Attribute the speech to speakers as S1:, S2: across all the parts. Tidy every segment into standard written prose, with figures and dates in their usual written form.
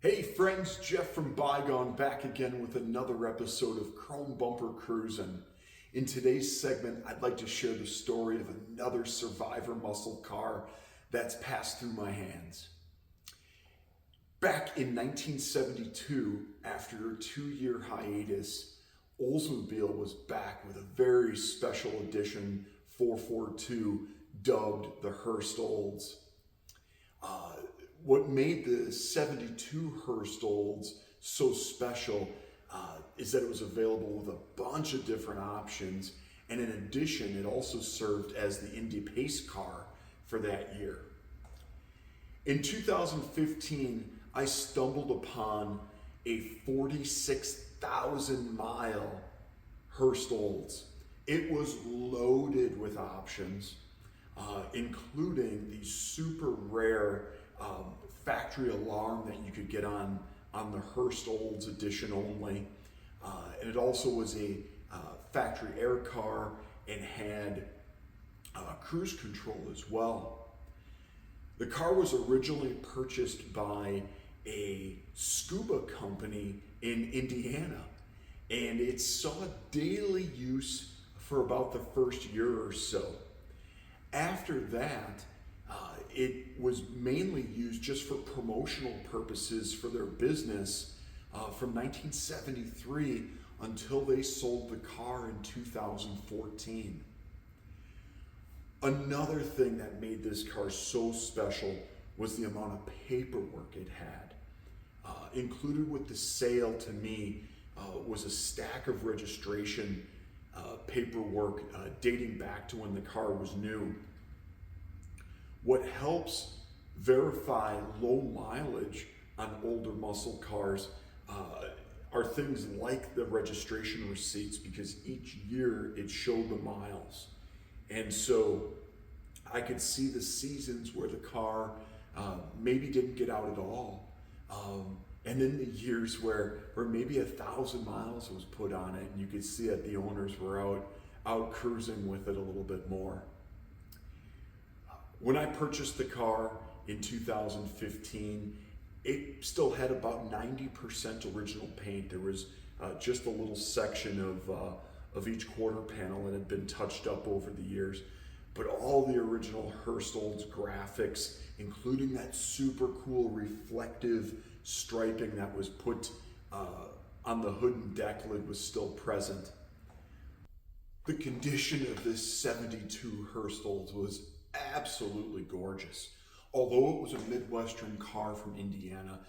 S1: Hey friends, Jeff from Bygone back again with another episode of Chrome Bumper Cruisin'. In today's segment, I'd like to share the story of another survivor muscle car that's passed through my hands. Back in 1972, after a 2-year hiatus, Oldsmobile was back with a very special edition 442 dubbed the Hurst Olds. What made the 72 Hurst Olds so special is that it was available with a bunch of different options, and in addition, it also served as the Indy pace car for that year. In 2015, I stumbled upon a 46,000 mile Hurst Olds. It was loaded with options, including the super rare factory alarm that you could get on the Hurst Olds edition only. And it also was a factory air car and had cruise control as well. The car was originally purchased by a scuba company in Indiana, and it saw daily use for about the first year or so. After that, it was mainly used just for promotional purposes for their business from 1973 until they sold the car in 2014. Another thing that made this car so special was the amount of paperwork it had. Included with the sale to me was a stack of registration paperwork dating back to when the car was new. What helps verify low mileage on older muscle cars are things like the registration receipts, because each year it showed the miles. And so I could see the seasons where the car maybe didn't get out at all. And then the years where maybe 1,000 miles was put on it, and you could see that the owners were out cruising with it a little bit more. When I purchased the car in 2015, it still had about 90% original paint. There was just a little section of each quarter panel that had been touched up over the years. But all the original Hurst Olds graphics, including that super cool reflective striping that was put on the hood and deck lid, was still present. The condition of this 72 Hurst Olds was absolutely gorgeous. Although it was a Midwestern car from Indiana,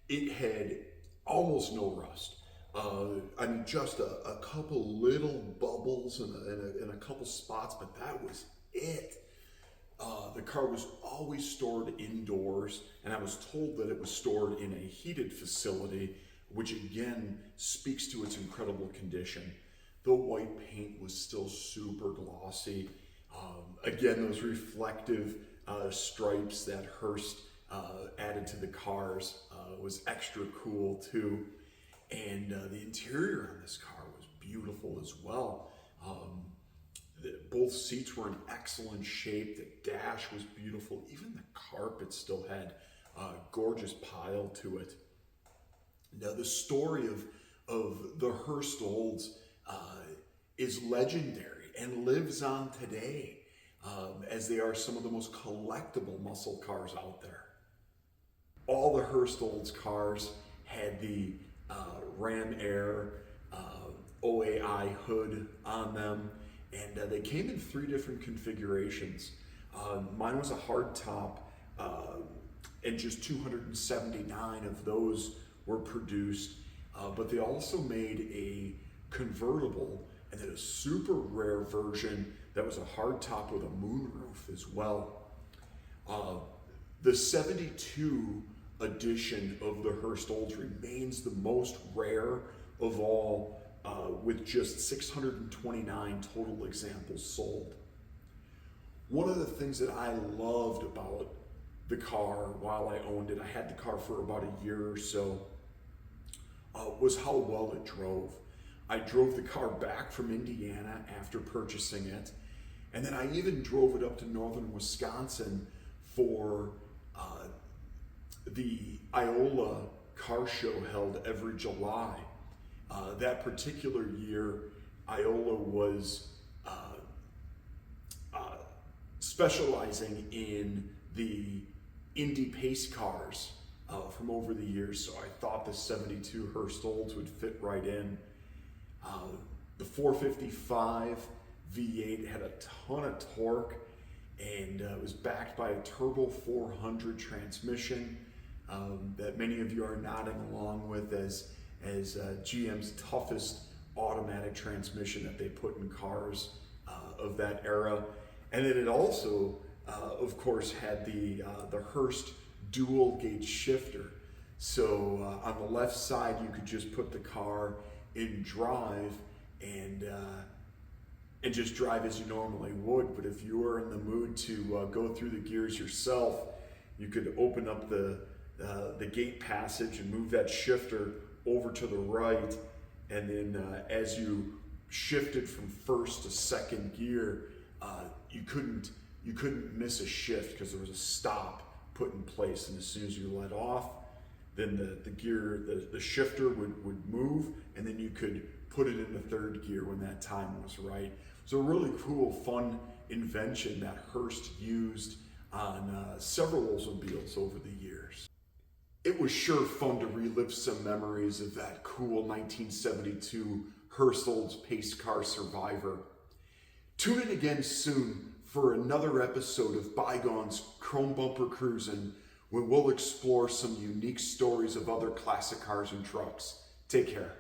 S1: it had almost no rust. I mean, just a couple little bubbles and a couple spots, but that was it. The car was always stored indoors, and I was told that it was stored in a heated facility, which again speaks to its incredible condition. The white paint was still super glossy. Again, those reflective stripes that Hurst added to the cars was extra cool too. And the interior on this car was beautiful as well. Both seats were in excellent shape. The dash was beautiful. Even the carpet still had a gorgeous pile to it. Now, the story of the Hurst Olds is legendary and lives on today, as they are some of the most collectible muscle cars out there. All the Hurst Olds cars had the Ram Air OAI hood on them, and they came in 3 different configurations. Mine was a hard top, and just 279 of those were produced, but they also made a convertible and then a super rare version that was a hard top with a moonroof as well. The 72 edition of the Hurst Olds remains the most rare of all, with just 629 total examples sold. One of the things that I loved about the car while I owned it, I had the car for about a year or so, was how well it drove. I drove the car back from Indiana after purchasing it, and then I even drove it up to northern Wisconsin for the Iola car show held every July. That particular year, Iola was specializing in the Indy pace cars from over the years, so I thought the 72 Hurst Olds would fit right in. The 455 V8 had a ton of torque, and it was backed by a turbo 400 transmission that many of you are nodding along with as GM's toughest automatic transmission that they put in cars of that era. And then it also, of course, had the Hurst dual gate shifter. So on the left side, you could just put the car in drive and just drive as you normally would. But if you were in the mood to go through the gears yourself, you could open up the gate passage and move that shifter over to the right. And then as you shifted from first to second gear, you couldn't miss a shift because there was a stop put in place. And as soon as you let off, then the shifter would move, and then you could put it in the third gear when that time was right. So a really cool, fun invention that Hurst used on several Oldsmobiles over the years. It was sure fun to relive some memories of that cool 1972 Hurst Olds pace car survivor. Tune in again soon for another episode of Bygone's Chrome Bumper Cruisin', when we'll explore some unique stories of other classic cars and trucks. Take care.